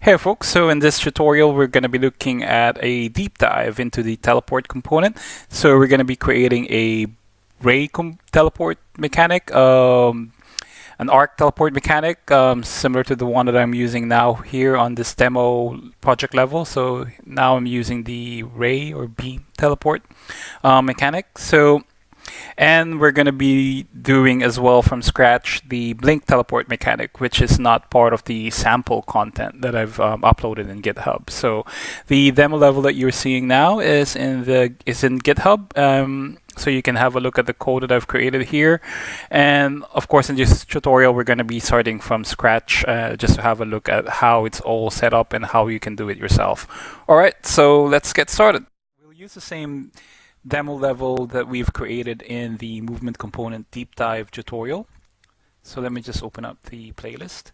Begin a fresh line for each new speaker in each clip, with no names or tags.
Hey folks, so in this tutorial we're going to be looking at a deep dive into the teleport component. So we're going to be creating a teleport mechanic, an arc teleport mechanic, similar to the one that I'm using now here on this demo project level. So now I'm using the ray or beam teleport mechanic. And we're going to be doing as well from scratch the blink teleport mechanic, which is not part of the sample content that I've uploaded in GitHub. So the demo level that you're seeing now is in GitHub. So you can have a look at the code that I've created here. And of course, in this tutorial, we're going to be starting from scratch just to have a look at how it's all set up and how you can do it yourself. All right, so let's get started. We'll use the same demo level that we've created in the movement component deep dive tutorial. So let me just open up the playlist.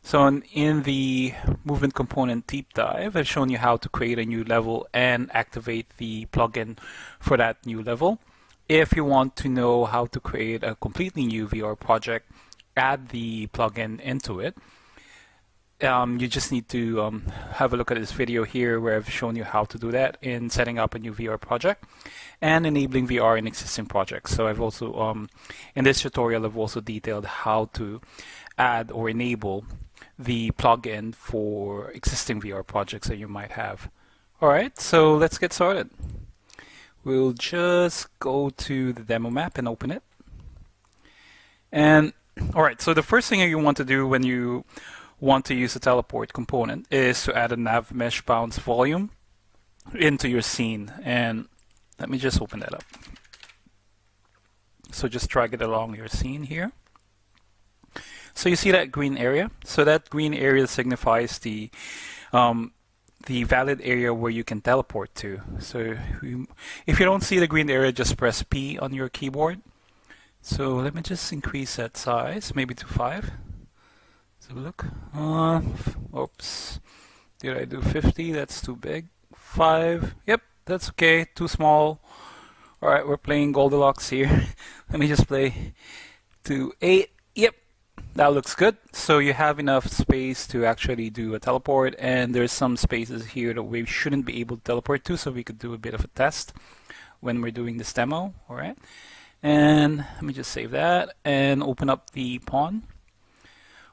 So in the movement component deep dive, I've shown you how to create a new level and activate the plugin for that new level. If you want to know how to create a completely new VR project, add the plugin into it. You just need to have a look at this video here where I've shown you how to do that in setting up a new VR project and enabling VR in existing projects. So I've also, in this tutorial, I've also detailed how to add or enable the plugin for existing VR projects that you might have. All right, so let's get started. We'll just go to the demo map and open it. And all right, so the first thing you want to do when you want to use a teleport component is to add a nav mesh bounce volume into your scene. And let me just open that up. So just drag it along your scene here. So you see that green area? So that green area signifies the valid area where you can teleport to. So if you don't see the green area, just press P on your keyboard. So let me just increase that size, maybe to 5. So look, oops, did I do 50? That's too big. 5, yep, that's okay, too small. All right, we're playing Goldilocks here. Let me just play to 8, yep, that looks good. So you have enough space to actually do a teleport, and there's some spaces here that we shouldn't be able to teleport to, so we could do a bit of a test when we're doing this demo, all right? And let me just save that and open up the pawn.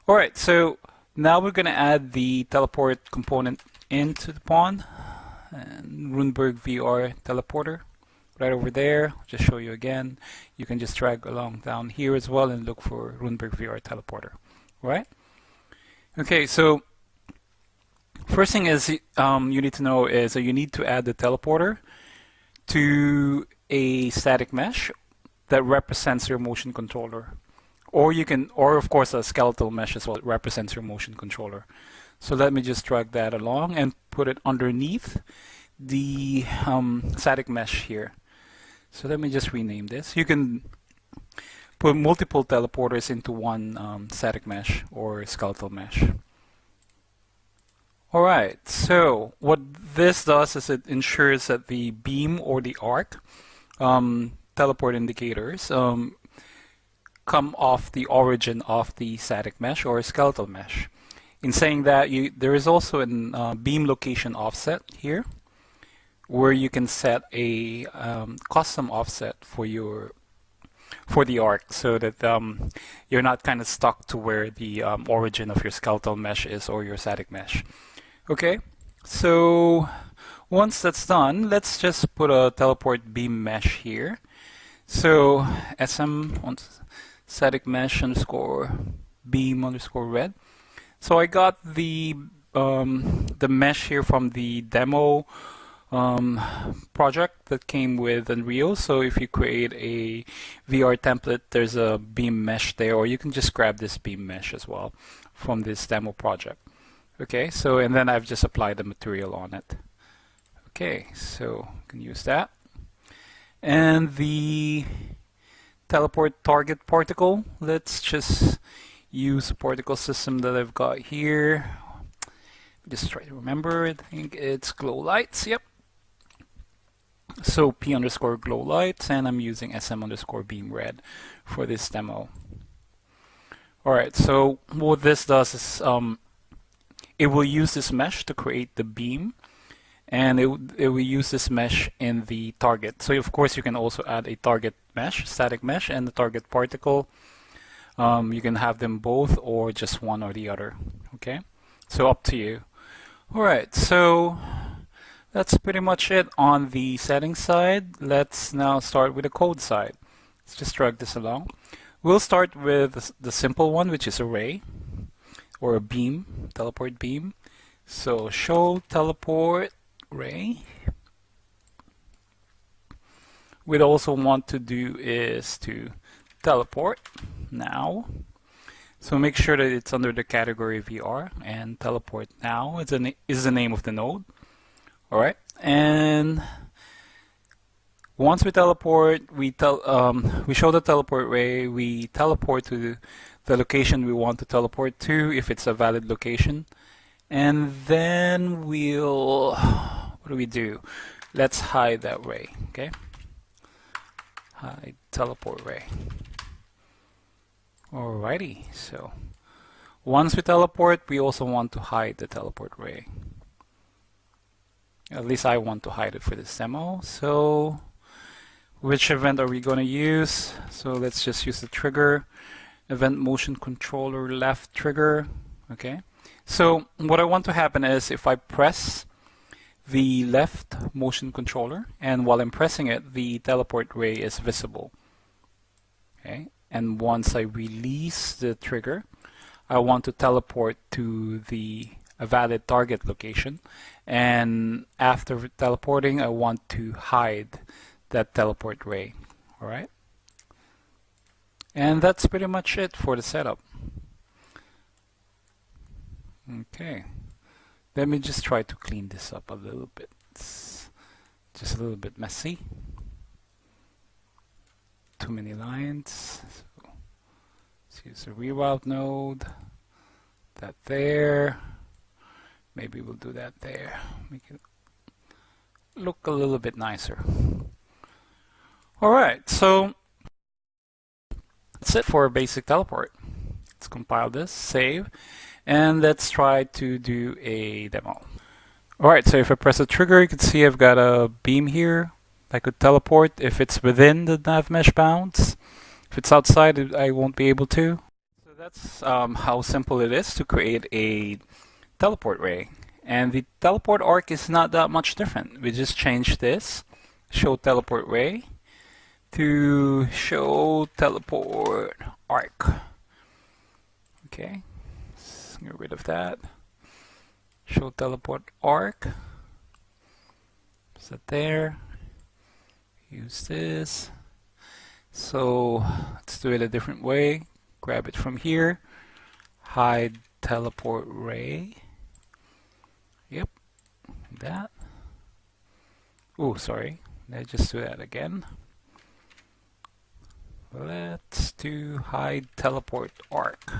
All right, so now we're going to add the teleport component into the pawn, and RunebergVR teleporter right over there. I'll just show you again. You can just drag along down here as well and look for RunebergVR teleporter. All right? Okay, so first thing is you need to know is that you need to add the teleporter to a static mesh that represents your motion controller. Or you can, or of course a skeletal mesh as well that represents your motion controller. So let me just drag that along and put it underneath the static mesh here. So let me just rename this. You can put multiple teleporters into one static mesh or skeletal mesh. All right, so what this does is it ensures that the beam or the arc teleport indicators come off the origin of the static mesh or skeletal mesh. In saying that, there is also a beam location offset here, where you can set a custom offset for the arc, so that you're not kind of stuck to where the origin of your skeletal mesh is or your static mesh. Okay, so once that's done, let's just put a teleport beam mesh here. So SM on static mesh underscore beam underscore red. So I got the mesh here from the demo project that came with Unreal. So if you create a VR template, there's a beam mesh there, or you can just grab this beam mesh as well from this demo project. Okay, so and then I've just applied the material on it. Okay, so you can use that. And the teleport target particle, let's just use a particle system that I've got here. Just try to remember, I think it's glow lights, yep. So P underscore glow lights, and I'm using SM underscore beam red for this demo. All right, so what this does is it will use this mesh to create the beam, and it will use this mesh in the target. So of course you can also add a target mesh, static mesh, and the target particle. You can have them both or just one or the other. Okay, so up to you. Alright, so that's pretty much it on the settings side. Let's now start with the code side. Let's just drag this along. We'll start with the simple one, which is array or a beam, teleport beam. So show teleport ray. We'd also want to do is to teleport now. So make sure that it's under the category VR, and teleport now is the name of the node. Alright, and once we teleport, we show the teleport ray, we teleport to the location we want to teleport to if it's a valid location. And then what do we do? Let's hide that ray, okay? Hide teleport ray. Alrighty, so once we teleport, we also want to hide the teleport ray. At least I want to hide it for this demo. So which event are we going to use? So let's just use the trigger, event motion controller left trigger. Okay, so what I want to happen is if I press the left motion controller, and while I'm pressing it, the teleport ray is visible. Okay, and once I release the trigger, I want to teleport to a valid target location, and after teleporting I want to hide that teleport ray. Alright, and that's pretty much it for the setup. Okay, let me just try to clean this up a little bit. It's just a little bit messy, too many lines. So let's use the reroute node, that there. Maybe we'll do that there. Make it look a little bit nicer. Alright, so that's it for a basic teleport. Let's compile this, save, and let's try to do a demo. Alright, so if I press the trigger, you can see I've got a beam here. I could teleport if it's within the nav mesh bounds. If it's outside, I won't be able to. So that's how simple it is to create a teleport ray, and the teleport arc is not that much different. We just change this show teleport ray to show teleport arc. Okay, let's get rid of that. Show teleport arc, set there, use this. So let's do it a different way. Grab it from here, hide teleport ray. Yep, that. Oh, sorry. Let's just do that again. Let's do hide teleport arc.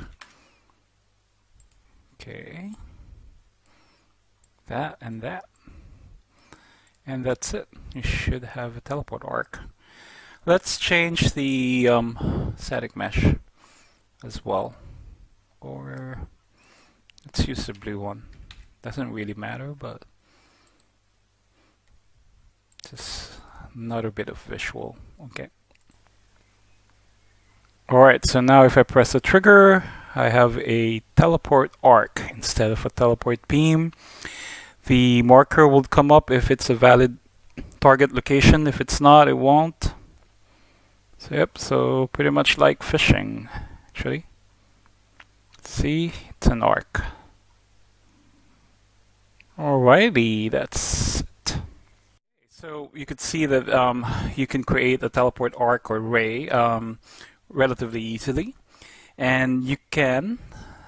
Okay. That and that. And that's it. You should have a teleport arc. Let's change the static mesh as well. Or let's use the blue one. Doesn't really matter, but just another bit of visual. Okay. Alright, so now if I press the trigger, I have a teleport arc instead of a teleport beam. The marker will come up if it's a valid target location. If it's not, it won't. So yep, so pretty much like fishing, actually. See, it's an arc. Alrighty, that's it. So you could see that you can create a teleport arc or ray relatively easily, and you can.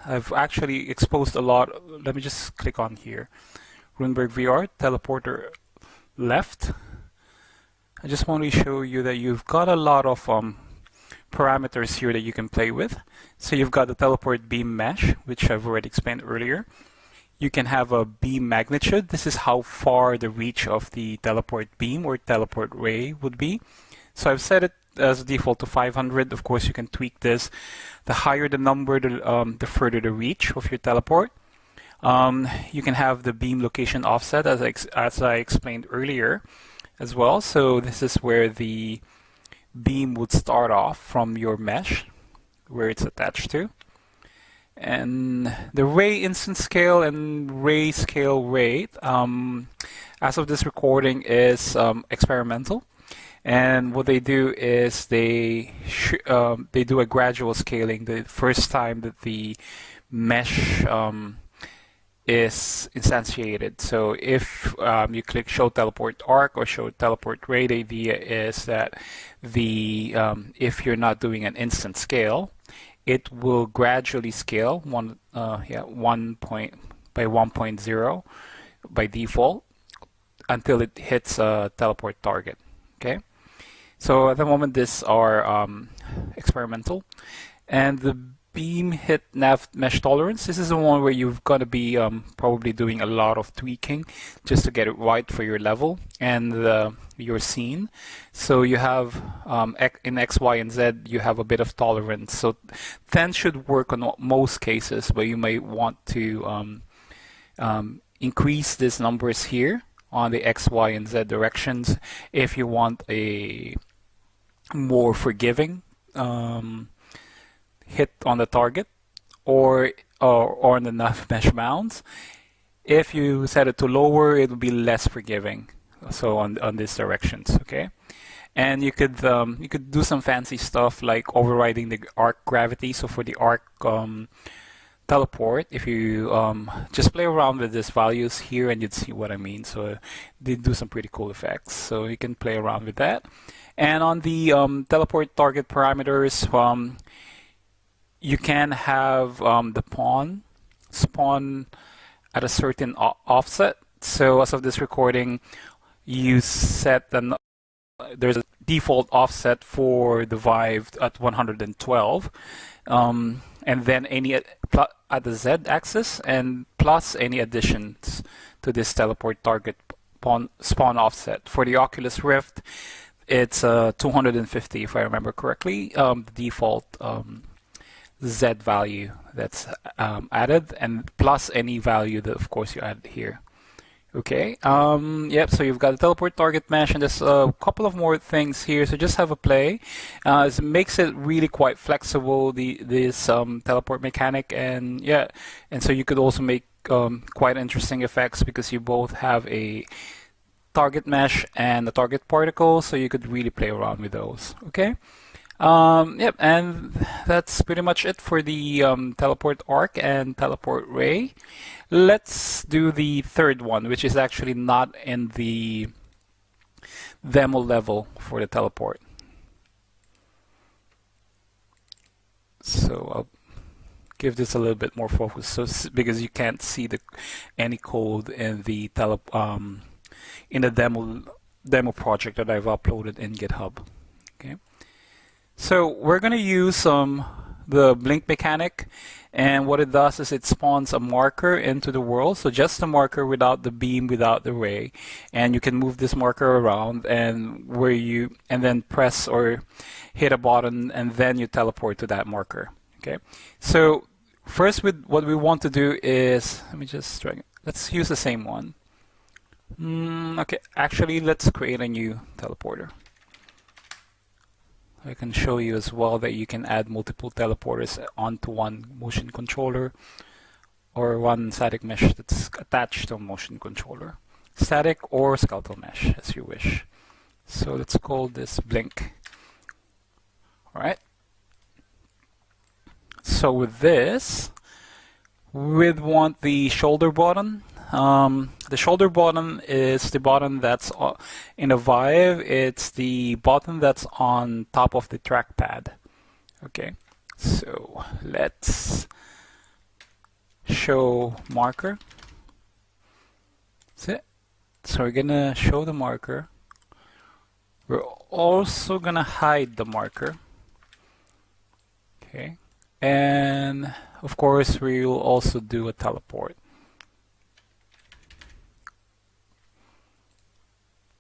I've actually exposed a lot. Let me just click on here. RunebergVR teleporter left. I just want to show you that you've got a lot of parameters here that you can play with. So you've got the teleport beam mesh, which I've already explained earlier. You can have a beam magnitude. This is how far the reach of the teleport beam or teleport ray would be. So I've set it as default to 500. Of course, you can tweak this. The higher the number, the further the reach of your teleport. You can have the beam location offset as I explained earlier as well. So this is where the beam would start off from your mesh where it's attached to. And the ray instant scale and ray scale rate, as of this recording, is experimental. And what they do is they do a gradual scaling the first time that the mesh is instantiated. So if you click show teleport arc or show teleport ray, the idea is that the if you're not doing an instant scale, it will gradually scale by 1.0 by default until it hits a teleport target. Okay, so at the moment these are experimental, and the beam hit nav mesh tolerance. This is the one where you're going to be probably doing a lot of tweaking just to get it right for your level and your scene. So you have in X, Y, and Z you have a bit of tolerance. So 10 should work on most cases, but you may want to increase these numbers here on the X, Y, and Z directions if you want a more forgiving hit on the target or on the nav mesh bounds. If you set it to lower, it will be less forgiving. So on these directions, okay. And you could do some fancy stuff like overriding the arc gravity. So for the arc teleport, if you just play around with these values here, and you'd see what I mean. So they do some pretty cool effects. So you can play around with that. And on the teleport target parameters, you can have the pawn spawn at a certain offset. So as of this recording, you set there's a default offset for the Vive at 112, and then any at the Z axis, and plus any additions to this teleport target spawn offset. For the Oculus Rift, it's 250 if I remember correctly. The default Z value that's added, and plus any value that of course you add here. Okay, yep, so you've got the teleport target mesh, and there's a couple of more things here, so just have a play. It makes it really quite flexible, this teleport mechanic, and yeah, and so you could also make quite interesting effects because you both have a target mesh and a target particle, so you could really play around with those. Okay. Yep, and that's pretty much it for the teleport arc and teleport ray. Let's do the third one, which is actually not in the demo level for the teleport. So I'll give this a little bit more focus, so because you can't see any code in the demo project that I've uploaded in GitHub. Okay. So we're going to use the blink mechanic, and what it does is it spawns a marker into the world. So just a marker without the beam, without the ray, and you can move this marker around, and then press or hit a button, and then you teleport to that marker. Okay. So first, what we want to do is, let's use the same one. Okay, actually, let's create a new teleporter. I can show you as well that you can add multiple teleporters onto one motion controller or one static mesh that's attached to a motion controller. Static or skeletal mesh, as you wish. So let's call this blink. Alright. So with this, we'd want the shoulder button. The shoulder button is the button that's in a Vive. It's the button that's on top of the trackpad. Okay, so let's show marker. That's it. So we're gonna show the marker. We're also gonna hide the marker. Okay, and of course we will also do a teleport.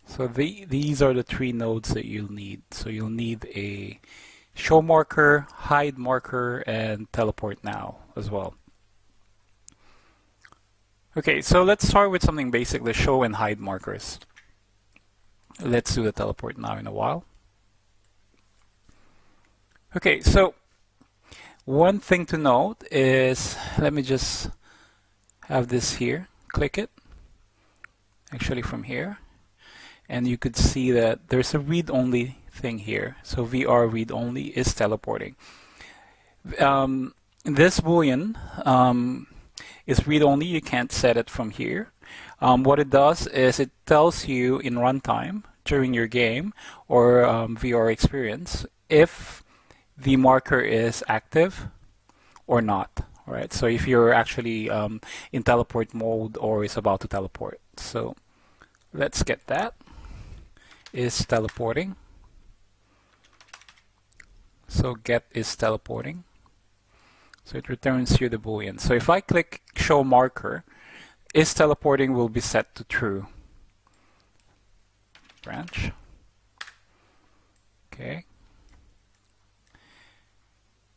So these are the three nodes that you'll need. So you'll need a show marker, hide marker, and teleport now as well. Okay, so let's start with something basic, the show and hide markers. Let's do the teleport now in a while. Okay, so one thing to note is, let me just have this here, click it, actually from here, and you could see that there's a read-only thing here. So VR read-only is teleporting. This boolean is read-only, you can't set it from here. What it does is it tells you in runtime during your game or VR experience if the marker is active or not. Right? So if you're actually in teleport mode or is about to teleport. So let's get that. Is teleporting. So get is teleporting. So it returns you the boolean. So if I click show marker, is teleporting will be set to true. Branch. Okay.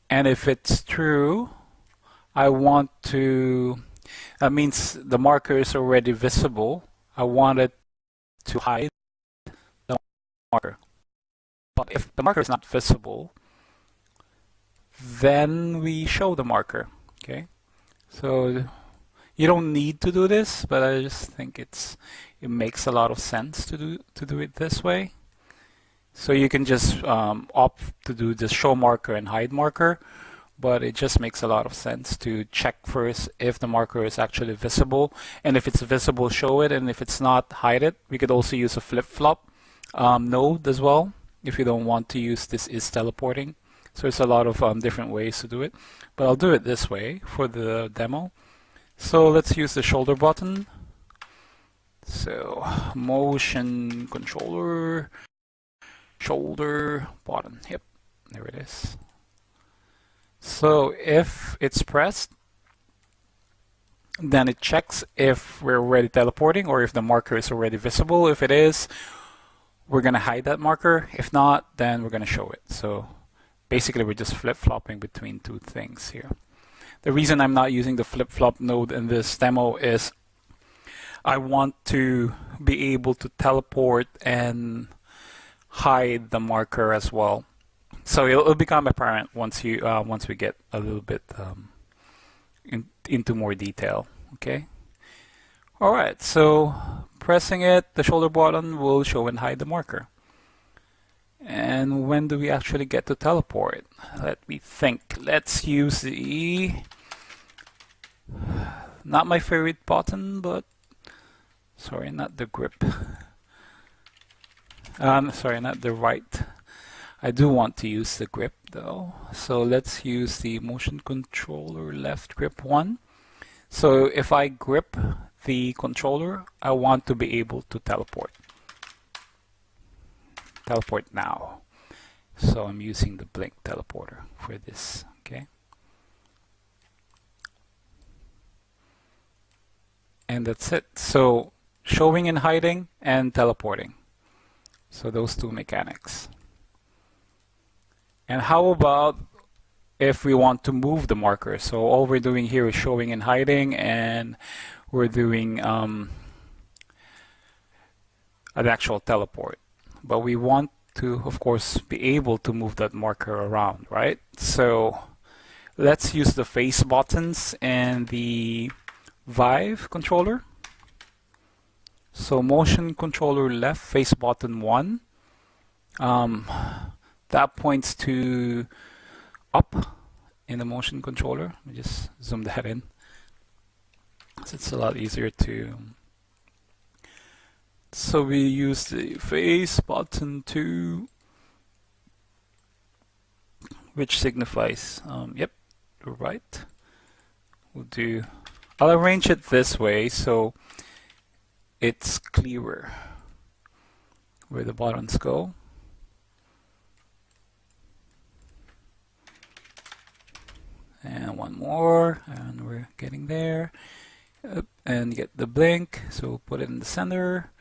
And if it's true, I want to, that means the marker is already visible. I want it to hide the marker. But if the marker is not visible, then we show the marker. Okay, so you don't need to do this, but I just think it makes a lot of sense to do it this way. So you can just opt to do the show marker and hide marker, but it just makes a lot of sense to check first if the marker is actually visible, and if it's visible, show it, and if it's not, hide it. We could also use a flip-flop node as well if you don't want to use this is teleporting. So there's a lot of different ways to do it, but I'll do it this way for the demo. So let's use the shoulder button. So motion controller, shoulder button. Yep, there it is. So if it's pressed, then it checks if we're already teleporting or if the marker is already visible. If it is, we're going to hide that marker. If not, then we're going to show it. So basically, we're just flip-flopping between two things here. The reason I'm not using the flip-flop node in this demo is I want to be able to teleport and hide the marker as well. So it'll become apparent once we get a little bit into more detail. Okay. All right. So pressing it, the shoulder button will show and hide the marker. And when do we actually get to teleport? Let me think. Let's use the, not my favorite button, but sorry, not the grip. Sorry, not the right. I do want to use the grip though. So let's use the motion controller left grip 1. So if I grip the controller, I want to be able to teleport. Teleport now. So I'm using the blink teleporter for this. Okay. And that's it. So showing and hiding and teleporting. So those two mechanics. And how about if we want to move the marker? So all we're doing here is showing and hiding, and we're doing an actual teleport. But we want to, of course, be able to move that marker around, right? So let's use the face buttons and the Vive controller. So motion controller left, face button 1. That points to up in the motion controller. Let me just zoom that in. So it's a lot easier to. So we use the face button 2, which signifies, yep, right. I'll arrange it this way so it's clearer where the buttons go. And one more, and we're getting there. And get the blink, so we'll put it in the center.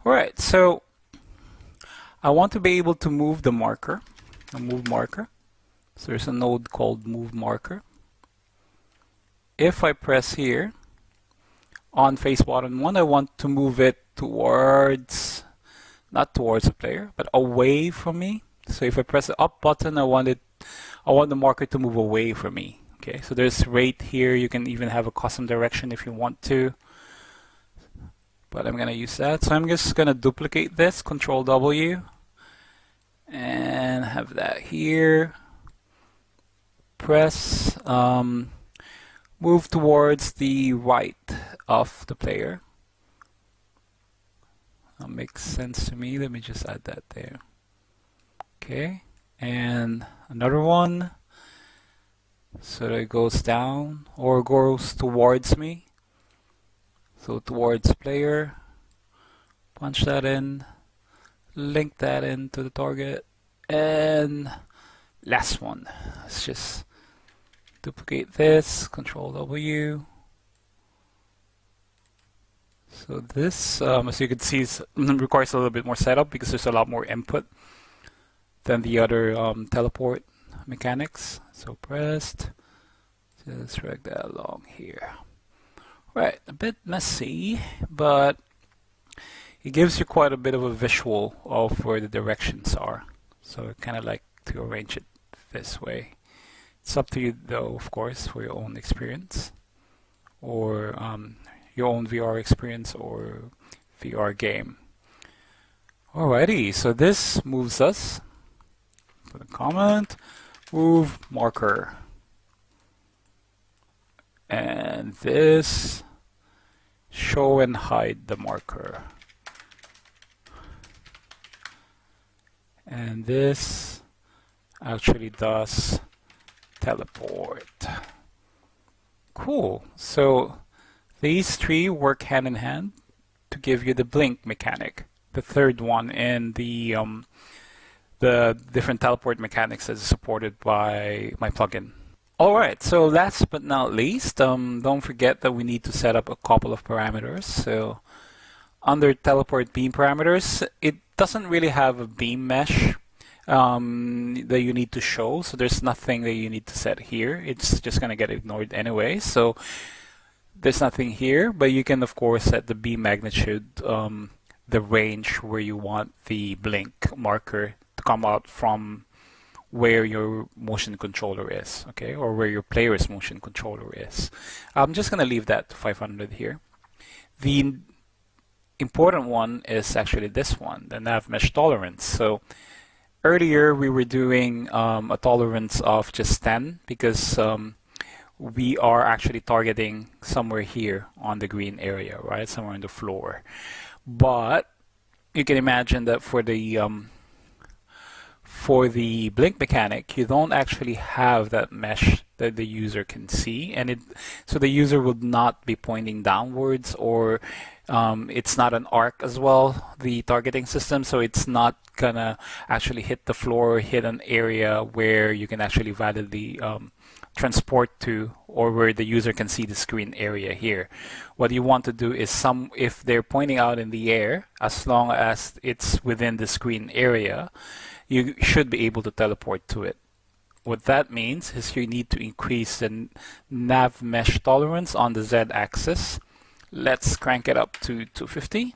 Alright, so I want to be able to move the marker, a move marker. So there's a node called move marker. If I press here, on face button 1, I want to move it towards, not towards the player, but away from me. So if I press the up button, I want the marker to move away from me. Okay, so there's rate here. You can even have a custom direction if you want to, but I'm gonna use that. So I'm just gonna duplicate this, Control W, and have that here. Press, move towards the right of the player. That makes sense to me. Let me just add that there. Okay, and another one, so that it goes down or goes towards me. So towards player, punch that in, link that into the target, and last one. Let's just duplicate this, Control W. So this, as you can see, requires a little bit more setup because there's a lot more input than the other teleport mechanics. So pressed, just drag that along here. Right, a bit messy, but it gives you quite a bit of a visual of where the directions are. So I kind of like to arrange it this way. It's up to you though, of course, for your own experience, or your own VR experience or VR game. Alrighty, so this moves us. Put a comment, move marker. And this, show and hide the marker. And this actually does teleport. Cool. So these three work hand in hand to give you the blink mechanic, the third one in the different teleport mechanics that is supported by my plugin. Alright, so last but not least, don't forget that we need to set up a couple of parameters. So under teleport beam parameters, it doesn't really have a beam mesh that you need to show, so there's nothing that you need to set here. It's just going to get ignored anyway, so there's nothing here, but you can of course set the beam magnitude, the range where you want the blink marker to come out from where your motion controller is, okay, or where your player's motion controller is. I'm just going to leave that to 500 here. The important one is actually this one, the nav mesh tolerance. So earlier we were doing a tolerance of just 10 because we are actually targeting somewhere here on the green area, right, somewhere on the floor. But you can imagine that for the blink mechanic, you don't actually have that mesh that the user can see, and so the user would not be pointing downwards, or it's not an arc as well, the targeting system, so it's not gonna actually hit the floor or hit an area where you can actually validly transport to, or where the user can see the screen area here. What you want to do is if they're pointing out in the air, as long as it's within the screen area, you should be able to teleport to it. What that means is you need to increase the nav mesh tolerance on the Z-axis. Let's crank it up to 250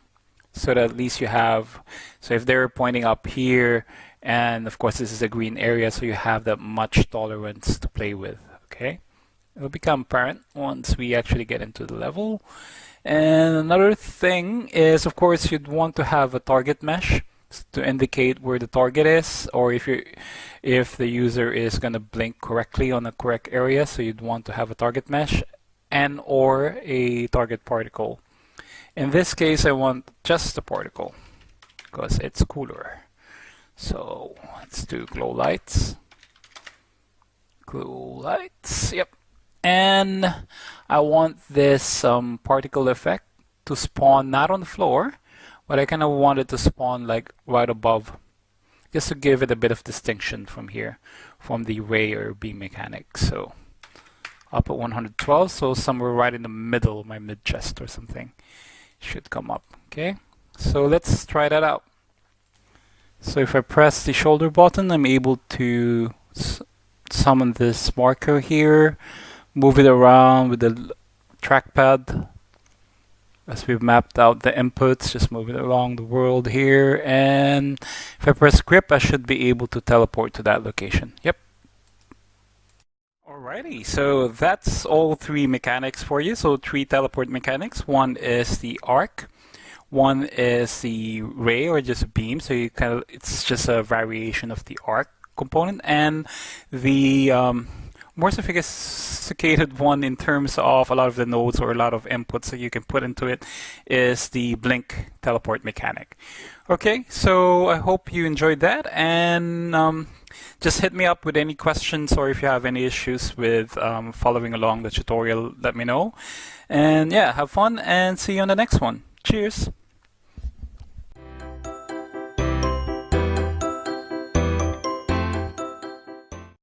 so that at least you have, so if they're pointing up here, and of course this is a green area, so you have that much tolerance to play with, okay? It'll become apparent once we actually get into the level. And another thing is, of course, you'd want to have a target mesh to indicate where the target is, or if the user is going to blink correctly on the correct area, so you'd want to have a target mesh and or a target particle. In this case, I want just the particle because it's cooler. So let's do glow lights. Glow lights, yep. And I want this particle effect to spawn not on the floor, but I kind of want it to spawn like right above, just to give it a bit of distinction from here, from the ray or beam mechanic. So up at 112, so somewhere right in the middle, my mid chest or something should come up. Okay, so let's try that out. So if I press the shoulder button, I'm able to summon this marker here, move it around with the trackpad, As we've mapped out the inputs, just move it along the world here, and if I press grip, I should be able to teleport to that location. Yep. Alrighty, so that's all three mechanics for you. So three teleport mechanics. One is the arc, one is the ray or just a beam. So you kind of it's just a variation of the arc component, and the more sophisticated one in terms of a lot of the nodes or a lot of inputs that you can put into it is the blink teleport mechanic. Okay, so I hope you enjoyed that, and just hit me up with any questions, or if you have any issues with following along the tutorial, let me know. And yeah, have fun and see you on the next one. Cheers!